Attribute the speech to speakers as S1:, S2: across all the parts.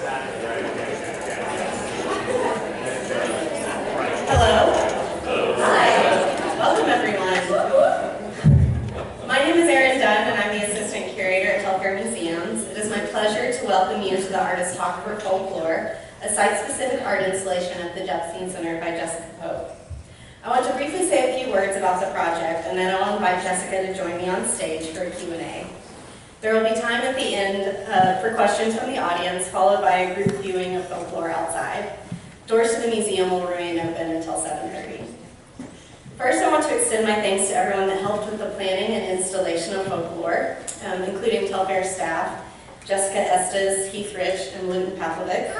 S1: Hello. Hi. Welcome, everyone. My name is Erin Dunn, and I'm the Assistant Curator at Telfair Museums. It is my pleasure to welcome you to the Artist Talk for Folklore, a site-specific art installation at the Jepson Center by Jessica Pope. I want to briefly say a few words about the project, and then I'll invite Jessica to join me on stage for a Q&A. There will be time at the end for questions from the audience, followed by a group viewing of folklore outside. Doors to the museum will remain open until 7:30. First, I want to extend my thanks to everyone that helped with the planning and installation of folklore, including Telfair staff, Jessica Estes, Heath Rich, and Luton Pavlovic.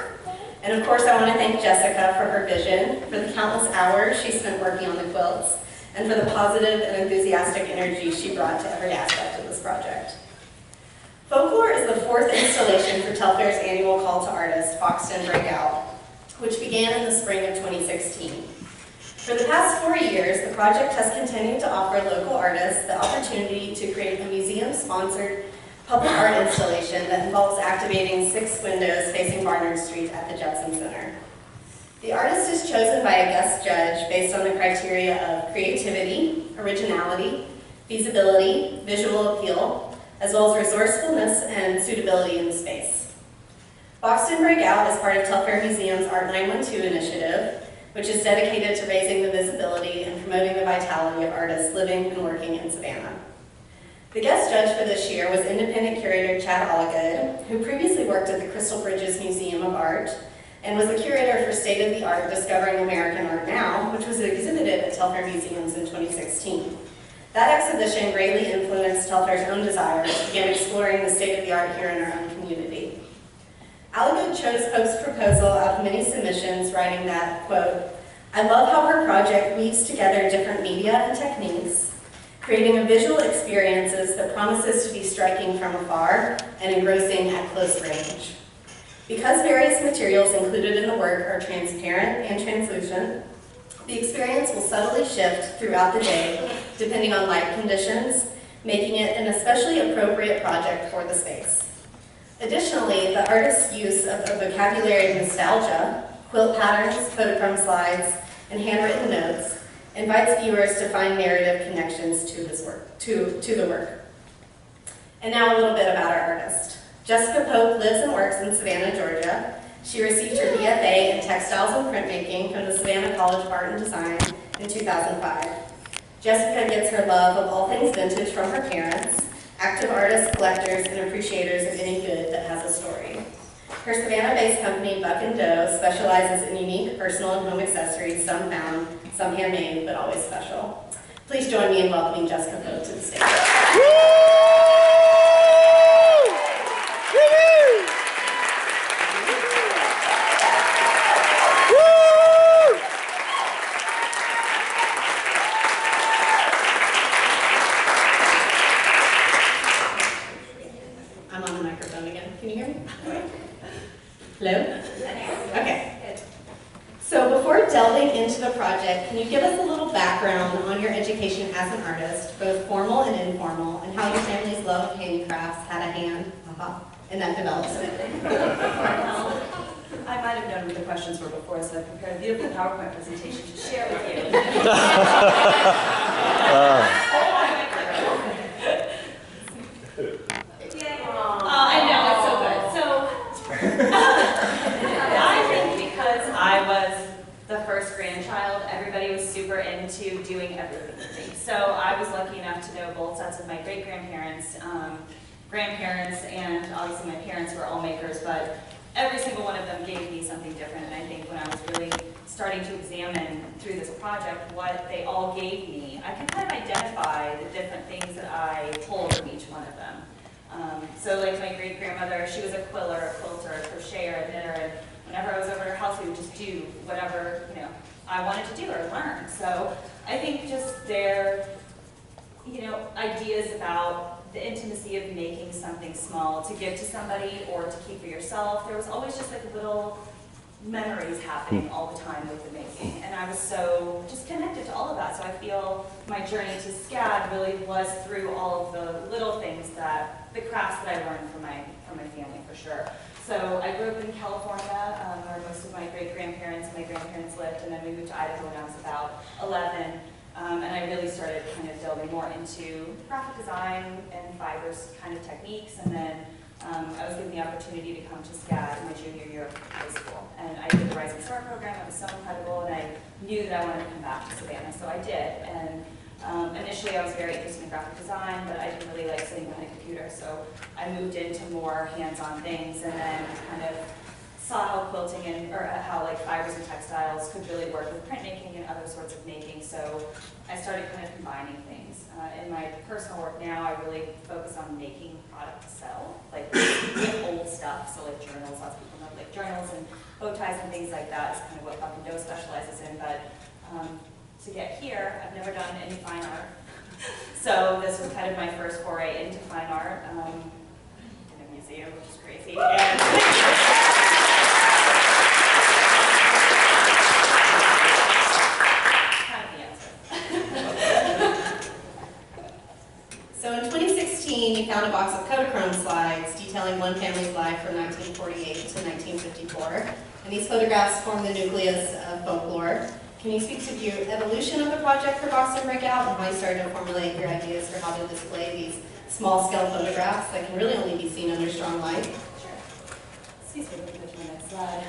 S1: And of course, I want to thank Jessica for her vision, for the countless hours she spent working on the quilts, and for the positive and enthusiastic energy she brought to every aspect of this project. Folklore is the fourth installation for Telfair's annual call to artists, Foxton Breakout, which began in the spring of 2016. For the past 4 years, the project has continued to offer local artists the opportunity to create a museum-sponsored public art installation that involves activating 6 windows facing Barnard Street at the Jepson Center. The artist is chosen by a guest judge based on the criteria of creativity, originality, feasibility, visual appeal, as well as resourcefulness and suitability in the space. Foxton Breakout is part of Telfair Museum's Art 912 initiative, which is dedicated to raising the visibility and promoting the vitality of artists living and working in Savannah. The guest judge for this year was independent curator Chad Allagood, who previously worked at the Crystal Bridges Museum of Art and was the curator for State of the Art Discovering American Art Now, which was exhibited at Telfair Museums in 2016. That exhibition greatly influenced Telfair's own desire to begin exploring the state of the art here in our own community. Allagood chose Pope's proposal out of many submissions, writing that, quote, "I love how her project weaves together different media and techniques, creating a visual experiences that promises to be striking from afar and engrossing at close range. Because various materials included in the work are transparent and translucent, the experience will subtly shift throughout the day depending on light conditions, making it an especially appropriate project for the space. Additionally, the artist's use of a vocabulary of nostalgia, quilt patterns, photochrome slides, and handwritten notes invites viewers to find narrative connections to his work, to the work. And now a little bit about our artist. Jessica Pope lives and works in Savannah, Georgia. She received her BFA in Textiles and Printmaking from the Savannah College of Art and Design in 2005. Jessica gets her love of all things vintage from her parents, active artists, collectors, and appreciators of any good that has a story. Her Savannah-based company, Buck & Doe, specializes in unique personal and home accessories, some found, some handmade, but always special. Please join me in welcoming Jessica Pope to the stage. I'm on the microphone again. Can you hear me? Hello? Okay. So before delving into the project, can you give us a little background on your education as an artist, both formal and informal, and how your family's love of handicrafts had a hand in that development?
S2: I might have known what the questions were before, so I prepared a beautiful PowerPoint presentation to share with you. I know, it's so good. So, I think because I was the first grandchild, everybody was super into doing everything with me. So I was lucky enough to know both sets of my great-grandparents, grandparents, and obviously my parents were all makers, but every single one of them gave me something different. And I think when I was really starting to examine through this project what they all gave me, I could kind of identify the different things that I pulled from each one of them. So like my great-grandmother, she was a quiller, a quilter, a crocheter, a knitter, and whenever I was over at her house, we would just do whatever, I wanted to do or learn. So I think just their, ideas about the intimacy of making something small to give to somebody or to keep for yourself, there was always just like little memories happening all the time with the making. And I was so just connected to all of that. So I feel my journey to SCAD really was through all of the little things the crafts that I learned from my family for sure. So I grew up in California, where most of my great-grandparents and my grandparents lived, and then we moved to Idaho when I was about 11. And I really started kind of delving more into graphic design and fibers kind of techniques, and then I was given the opportunity to come to SCAD in my junior year of high school. And I did the Rising Star program. It was so incredible, and I knew that I wanted to come back to Savannah, so I did. And initially I was very interested in graphic design, but I didn't really like sitting behind a computer, so I moved into more hands-on things, and then kind of saw how quilting or how like fibers and textiles could really work with printmaking and other sorts of making, so I started kind of combining things. In my personal work now, I really focus on making product to sell, like old stuff, so like journals, lots of people know like journals and bow ties and things like that is kind of what Buck and Doe specializes in, but to get here, I've never done any fine art. So this was kind of my first foray into fine art in a museum, which is crazy.
S1: So in 2016, you found a box of Kodachrome slides detailing one family's life from 1948 to 1954. And these photographs form the nucleus of folklore. Can you speak to the evolution of the project for Boston Breakout and how you started to formulate your ideas for how to display these small-scale photographs that can really only be seen under strong light?
S2: Sure. Excuse me, let me go to my next slide.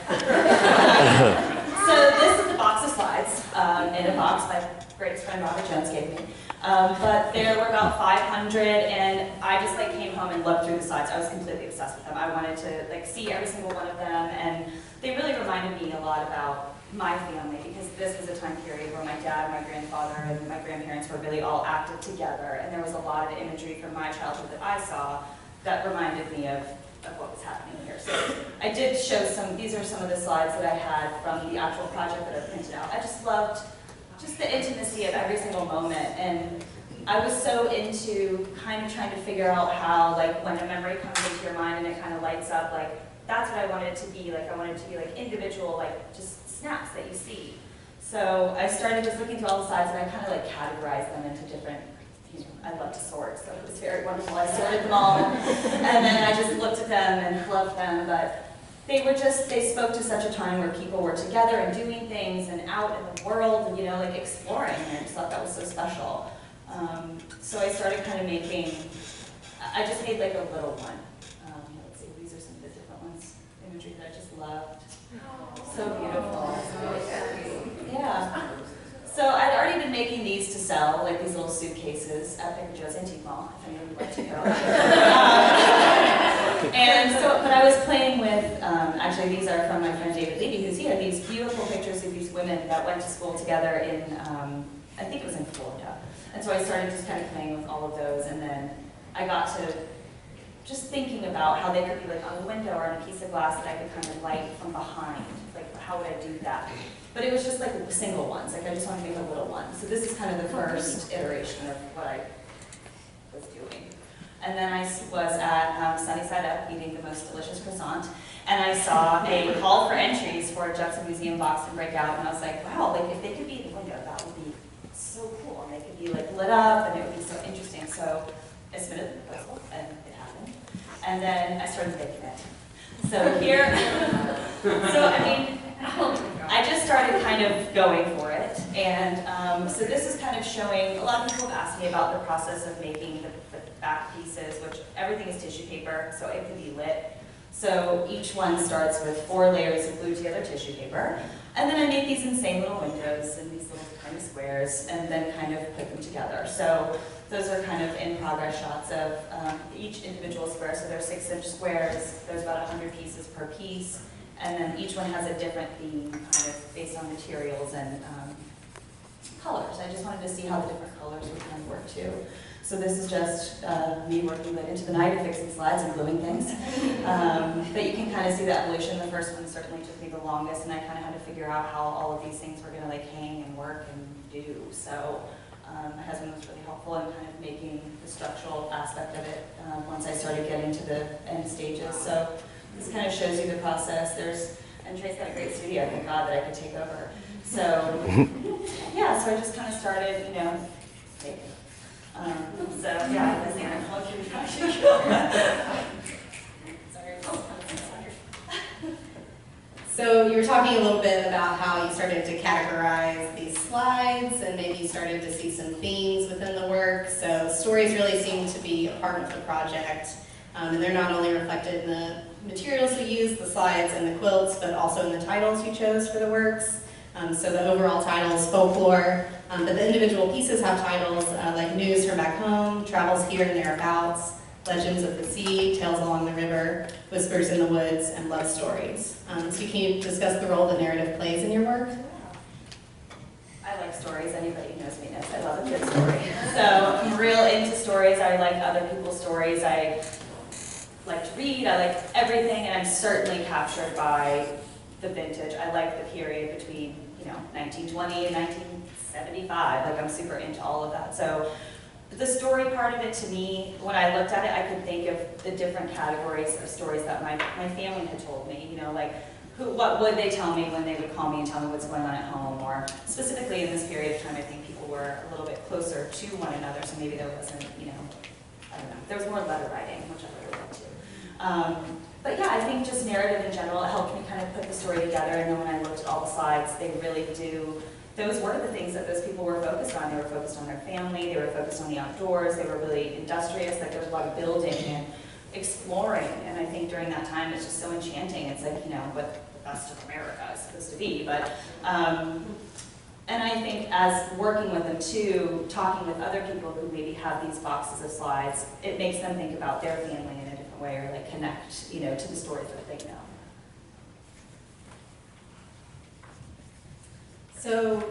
S2: So this is the box of slides in a box my greatest friend Robert Jones gave me. But there were about 500, and I just like came home and looked through the slides. I was completely obsessed with them. I wanted to like see every single one of them, and they really reminded me a lot about my family, because this was a time period where my dad, my grandfather, and my grandparents were really all active together, and there was a lot of imagery from my childhood that I saw that reminded me of what was happening here. So I did show these are some of the slides that I had from the actual project that I printed out. I just loved just the intimacy of every single moment, and I was so into kind of trying to figure out how, like, when a memory comes into your mind and it kind of lights up, like, that's what I wanted it to be. Like, I wanted it to be like individual, like, just snaps that you see. So I started just looking through all the slides, and I kind of like categorized them into different, I love to sort, so it was very wonderful. I sorted them all, and then I just looked at them and loved them, but they spoke to such a time where people were together and doing things and out in the world and, you know, like exploring, and I just thought that was so special. So I started kind of I just made like a little one. Let's see, these are some of the different ones, imagery that I just loved. So beautiful. Yeah. So I'd already been making these to sell, like these little suitcases at Picker Joe's Antique Mall, if anyone would like to go. But I was playing with, actually these are from my friend David Levy, who's here, these beautiful pictures of these women that went to school together in, I think it was in Florida. And so I started just kind of playing with all of those, and then I got to just thinking about how they could be like on a window or on a piece of glass that I could kind of light from behind. Like, how would I do that? But it was just like single ones. Like, I just wanted to make a little one. So this is kind of the first iteration of what I was doing. And then I was at Sunnyside Up eating the most delicious croissant, and I saw a call for entries for a Telfair Museum Boston Breakout, and I was like, wow, like if they could be in the window, that would be so cool. And they could be like lit up, and it would be so interesting. So I submitted the proposal, and it happened. And then I started making it. So here, I mean, I just started kind of going for it. And so this is kind of showing, a lot of people have asked me about the process of making the back pieces, which everything is tissue paper, so it can be lit. So each one starts with 4 layers of glued together tissue paper. And then I made these insane little windows and these little tiny squares, and then kind of put them together. So those are kind of in progress shots of each individual square. So they're 6-inch squares. There's about 100 pieces per piece. And then each one has a different theme, kind of based on materials and colors. I just wanted to see how the different colors would kind of work too. So this is just me working late into the night, fixing slides and gluing things. But you can kind of see the evolution. The first one certainly took me the longest, and I kind of had to figure out how all of these things were going to like hang and work and do. So my husband was really helpful in kind of making the structural aspect of it once I started getting to the end stages. So this kind of shows you the process. And Trey's got a great studio, thank God, that I could take over. So yeah, so I just kind of started, you know, making. So yeah, I was there. Sorry.
S1: So you were talking a little bit about how you started to categorize these slides and maybe you started to see some themes within the work. So stories really seem to be a part of the project. And they're not only reflected in the materials we use, the slides and the quilts, but also in the titles you chose for the works. So the overall title is folklore, but the individual pieces have titles like News from Back Home, Travels Here and Thereabouts, Legends of the Sea, Tales Along the River, Whispers in the Woods, and Love Stories. So can you discuss the role the narrative plays in your work?
S2: I like stories. Anybody who knows me knows I love a good story. So I'm real into stories. I like other people's stories. I like to read. I like everything, and I'm certainly captured by the vintage. I like the period between 1920 and 1975. Like I'm super into all of that. So the story part of it, to me, when I looked at it, I could think of the different categories of stories that my family had told me. Like what would they tell me when they would call me and tell me what's going on at home, or specifically in this period of time, I think people were a little bit closer to one another, so maybe there wasn't, I don't know, there was more letter writing, which I really liked too. But yeah, I think just narrative in general, it helped me kind of put the story together, and then when I looked at all the slides, they really do, those were the things that those people were focused on. They were focused on their family, they were focused on the outdoors, they were really industrious, like there was a lot of building and exploring, and I think during that time it's just so enchanting. It's like, what the best of America is supposed to be, but, and I think as working with them too, talking with other people who maybe have these boxes of slides, it makes them think about their family in a different way, or like connect, to the stories that they know.
S1: So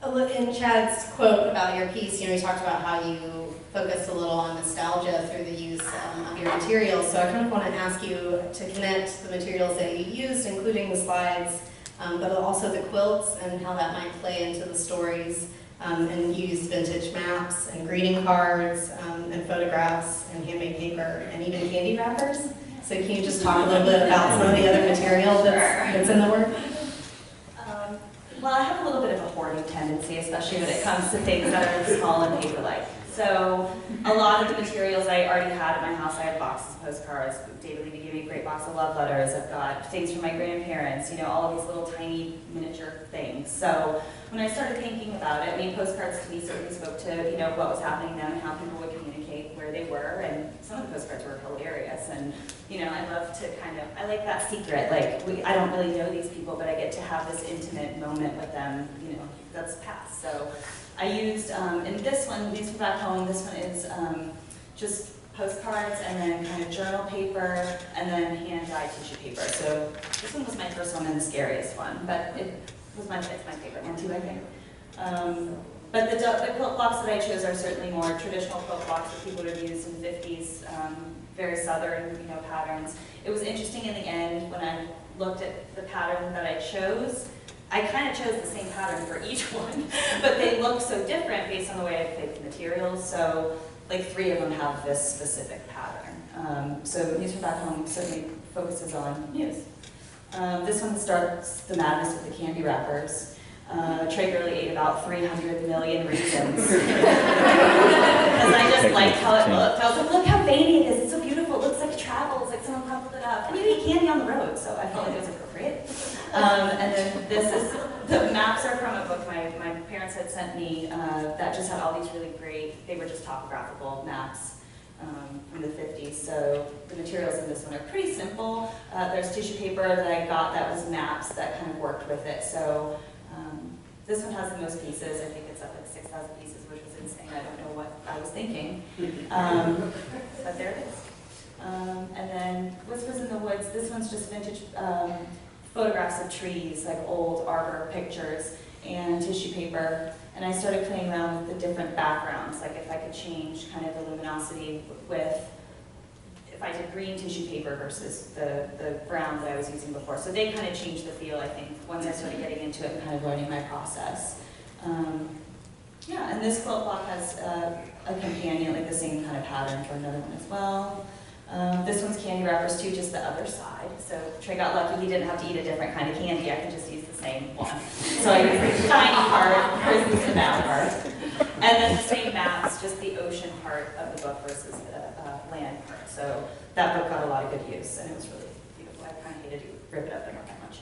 S1: in Chad's quote about your piece, you talked about how you focused a little on nostalgia through the use of your materials. So I kind of want to ask you to connect the materials that you used, including the slides, but also the quilts and how that might play into the stories. And you used vintage maps and greeting cards and photographs and handmade paper and even candy wrappers. So can you just talk a little bit about some of the other material that's in the work?
S2: Well, I have a little bit of a hoarding tendency, especially when it comes to things that are small and paper-like. So a lot of the materials I already had at my house. I had boxes of postcards. David Levy gave me a great box of love letters. I've got things from my grandparents, all of these little tiny miniature things. So when I started thinking about it, postcards to me certainly spoke to, what was happening then and how people would communicate where they were. And some of the postcards were hilarious. And, I love to I like that secret. Like, I don't really know these people, but I get to have this intimate moment with them, that's past. So I used, in this one, these from back home, this one is just postcards and then kind of journal paper and then hand-dyed tissue paper. So this one was my first one and the scariest one, but it's my favorite one too, I think. But the quilt blocks that I chose are certainly more traditional quilt blocks that people would have used in the 50s, very southern, patterns. It was interesting in the end when I looked at the pattern that I chose. I kind of chose the same pattern for each one, but they look so different based on the way I picked the materials. So, like 3 of them have this specific pattern. So News from Back Home certainly focuses on news. This one starts the madness with the candy wrappers. Traeger ate about 300 million reasons. Because I just liked how it looked. I was like, look how veiny it is. It's so beautiful. It looks like travel. It's like someone crumpled it up. And you eat candy on the road, so I felt like it was appropriate. And then the maps are from a book my parents had sent me that just had all these really great, they were just topographical maps from the 50s. So the materials in this one are pretty simple. There's tissue paper that I got that was maps that kind of worked with it. So this one has the most pieces. I think it's up like 6,000 pieces, which was insane. I don't know what I was thinking. But there it is. And then Whispers in the Woods. This one's just vintage photographs of trees, like old arbor pictures and tissue paper. And I started playing around with the different backgrounds, like if I could change kind of the luminosity with, if I did green tissue paper versus the brown that I was using before. So they kind of changed the feel, I think, once I started getting into it and kind of learning my process. Yeah, and this quilt block has a companion, like the same kind of pattern for another one as well. This one's candy wrappers too, just the other side. So Trey got lucky, he didn't have to eat a different kind of candy. I could just use the same one. So I used the shiny part versus the matte part. And then the same maps, just the ocean part of the book versus the land part. So that book got a lot of good use, and it was really beautiful. I kind of hated to rip it up, but not that much.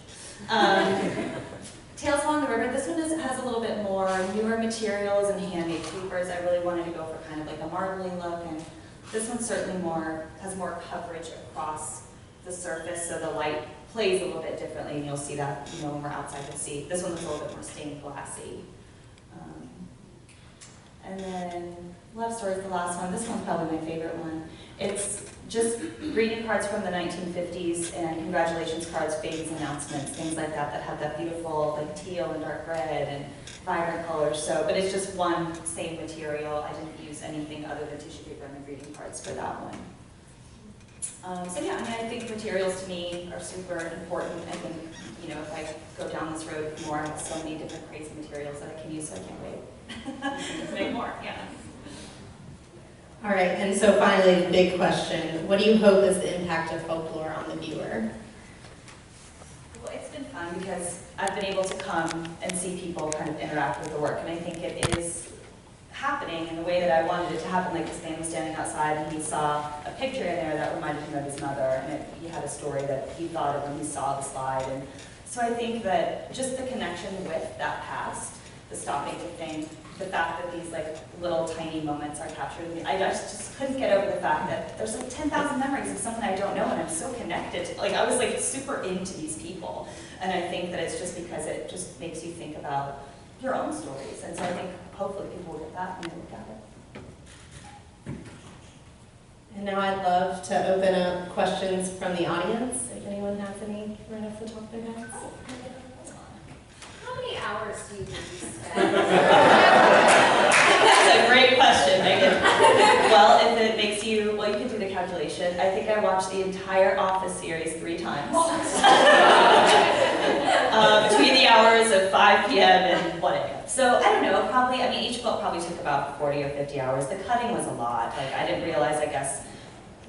S2: Tales Along the River, this one has a little bit more newer materials and handmade papers. I really wanted to go for kind of like a marbly look, and this one certainly has more coverage across the surface, so the light plays a little bit differently, and you'll see that, when we're outside the sea. This one looks a little bit more stained glassy. And then Love Story is the last one. This one's probably my favorite one. It's just greeting cards from the 1950s and congratulations cards, babies' announcements, things like that have that beautiful like teal and dark red and vibrant colors. So, but it's just one same material. I didn't use anything other than tissue paper and the greeting cards for that one. So yeah, I think materials to me are super important. I think, if I go down this road more, I have so many different crazy materials that I can use, so I can't wait to make more, yeah.
S1: All right, and so finally, the big question. What do you hope is the impact of folklore on the viewer?
S2: Well, it's been fun because I've been able to come and see people kind of interact with the work, and I think it is happening in the way that I wanted it to happen. Like this man was standing outside and he saw a picture in there that reminded him of his mother, and he had a story that he thought of when he saw the slide. And so I think that just the connection with that past, the stopping to think, the fact that these like little tiny moments are captured in me. I just couldn't get over the fact that there's like 10,000 memories of someone I don't know, and I'm so connected to, like I was like super into these people. And I think that it's just because it just makes you think about your own stories. And so I think hopefully people will get that when they look at it.
S1: And now I'd love to open up questions from the audience, if anyone has any right off the top of their heads.
S3: How many hours do you think you spend?
S2: That's a great question, Megan. Well, if it makes you, you can do the calculation. I think I watched the entire Office series 3 times. Between the hours of 5 p.m. and 1 a.m. So I don't know, probably, each book probably took about 40 or 50 hours. The cutting was a lot. Like, I didn't realize, I guess,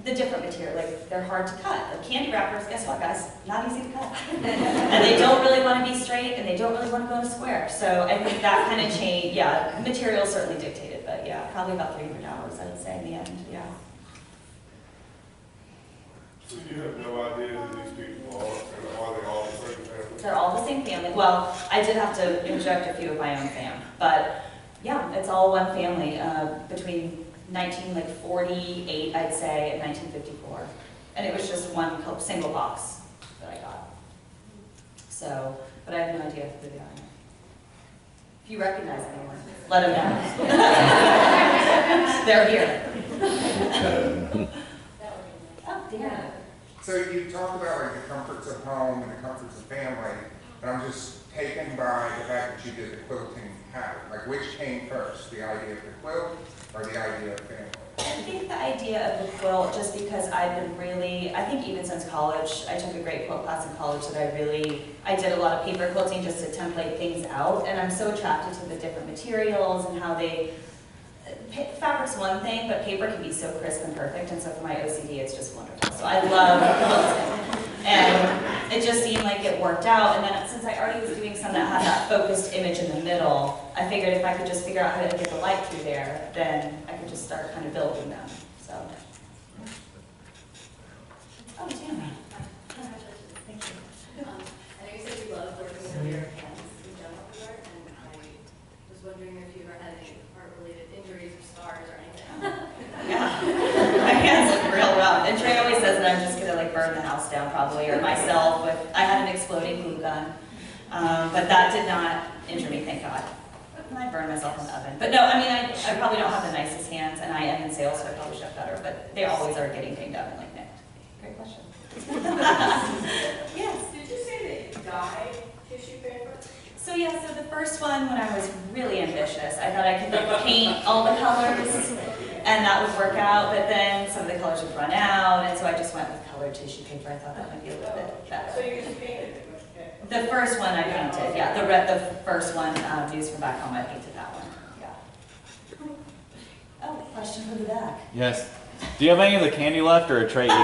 S2: the different material, like, they're hard to cut. Like, candy wrappers, guess what, guys? Not easy to cut. And they don't really want to be straight, and they don't really want to go in a square. So I think that kind of changed, yeah, material certainly dictated, but yeah, probably about 300 hours, I would say, in the end, yeah.
S4: So you have no idea who these people are, and are they all the same family?
S2: They're all the same family. Well, I did have to inject a few of my own fam, but yeah, it's all one family between 1948, I'd say, and 1954. And it was just one single box that I got. So, but I have no idea who they are. If you recognize anyone, let them know. They're here. Oh, dear.
S5: So you talk about like the comforts of home and the comforts of family, and I'm just taken by the fact that you did the quilting pattern. Like, which came first, the idea of the quilt or the idea of family?
S2: I think the idea of the quilt, just because I've been really, I think even since college, I took a great quilt class in college that I did a lot of paper quilting just to template things out, and I'm so attracted to the different materials and how fabric's one thing, but paper can be so crisp and perfect, and so for my OCD, it's just wonderful. So I love quilting. And it just seemed like it worked out, and then since I already was doing some that had that focused image in the middle, I figured if I could just figure out how to get the light through there, then I could just start kind of building them. So. Oh, Tammy. Thank you.
S3: I know you said you love working with your hands in general with art, and I was wondering if you ever had any art-related injuries or scars or anything.
S2: Yeah, my hands look real rough. And Trey always says that I'm just gonna like burn the house down probably, or myself. I had an exploding glue gun, but that did not injure me, thank God. And I burned myself in the oven. But no, I probably don't have the nicest hands, and I am in sales, so I probably should have better. But they always are getting dinged up and like nicked. Great question. Yes.
S3: Did you say that you dyed tissue paper?
S2: So yeah, so the first one, when I was really ambitious, I thought I could like paint all the colors, and that would work out, but then some of the colors would run out, and so I just went with colored tissue paper. I thought that might be a little bit better.
S3: So you just painted it?
S2: The first one I painted, yeah. The first one used from back home, I painted that one, yeah. Oh, question from the back.
S6: Yes. Do you have any of the candy left, or a tray eat it all?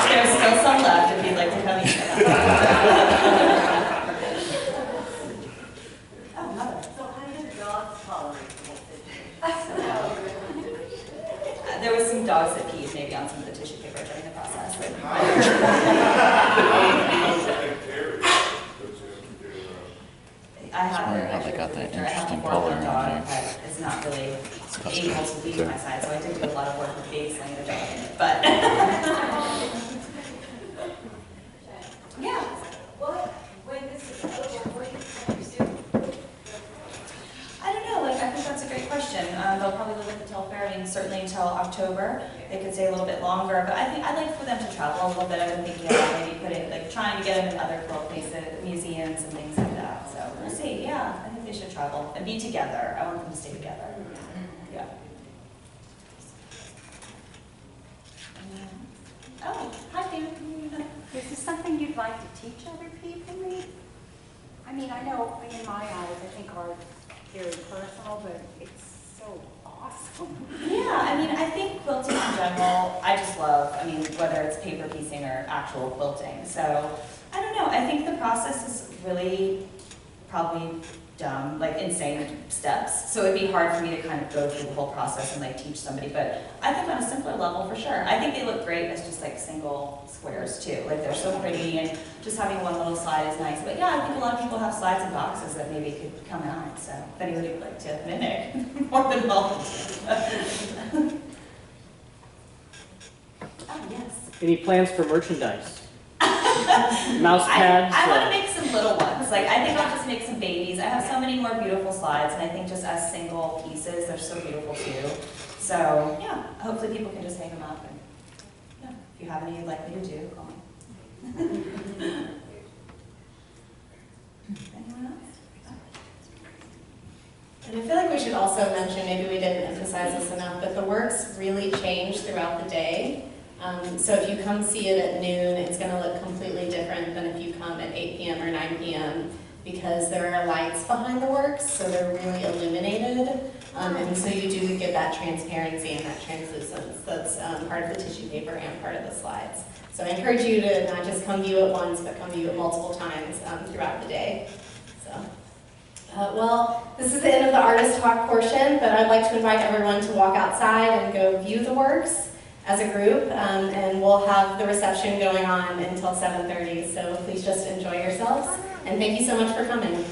S2: There's still some left if you'd like to come eat it. There was some dogs that peed maybe on some of the tissue paper during the process.
S6: that
S2: winter. I have a
S6: interesting
S2: 4-month
S6: color on
S2: dog
S6: there.
S2: that is not really
S6: custom.
S2: able to leave my side, so I did do a lot of work with babysitting the dog in it, but. Yeah.
S3: When this is over, what do you pursue?
S2: I don't know, like, I think that's a great question. They'll probably live at the Telfair, I mean, certainly until October. They could stay a little bit longer, but I think I'd like for them to travel a little bit. I've been thinking about maybe putting, like, trying to get them in other cool places, museums and things like that. So we'll see, yeah, I think they should travel and be together. I want them to stay together. Yeah. Oh, hi, Pam.
S7: Is this something you'd like to teach other people, maybe? I mean, I know in my eyes, I think art's very personal, but it's so awesome.
S2: Yeah, I mean, I think quilting in general, I just love, I mean, whether it's paper piecing or actual quilting. So, I don't know, I think the process is really probably dumb, like insane steps. So it'd be hard for me to kind of go through the whole process and like teach somebody, but I think on a simpler level for sure. I think they look great as just like single squares too. Like they're so pretty and just having one little slide is nice. But yeah, I think a lot of people have slides and boxes that maybe could come out. So if anybody would like to mimic, more than welcome to. Oh, yes.
S8: Any plans for merchandise? Mouse pads?
S2: I want to make some little ones. Like, I think I'll just make some babies. I have so many more beautiful slides, and I think just as single pieces, they're so beautiful too. So, yeah, hopefully people can just hang them up. And yeah, if you have any you'd like me to do, call me. Anyone else?
S1: And I feel like we should also mention, maybe we didn't emphasize this enough, but the works really change throughout the day. So if you come see it at noon, it's going to look completely different than if you come at 8 p.m. or 9 p.m. because there are lights behind the works, so they're really illuminated. And so you do get that transparency and that translucence that's part of the tissue paper and part of the slides. So I encourage you to not just come view it once, but come view it multiple times throughout the day. So, well, this is the end of the artist talk portion, but I'd like to invite everyone to walk outside and go view the works as a group, and we'll have the reception going on until 7:30, so please just enjoy yourselves, and thank you so much for coming.